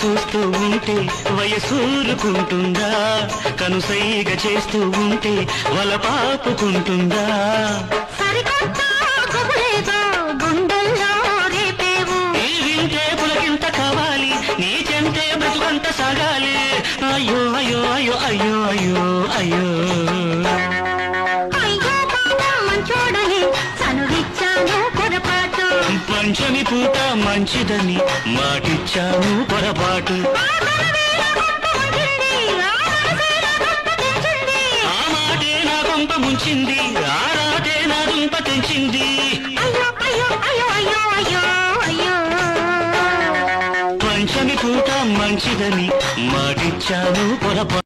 చూస్తూ ఉంటే వయసూరుకుంటుందా, కనుసైగ చేస్తూ ఉంటే వల పాపుకుంటుందా. ఈ వింటే పులకింత కావాలి, నీ చెంతే బ్రతుకంత సాగాలి. అయ్యో అయ్యో అయ్యో అయ్యో అయ్యో అయ్యో పంచమి పూట మంచిదని మాటిచ్చాను పొరపాటు. ఆ మాటే నా కొంప ముంచింది, ఆ రాటే నా దుంప తెంచింది. పంచమి పూట మంచిదని మాటిచ్చాను పొరపాటు.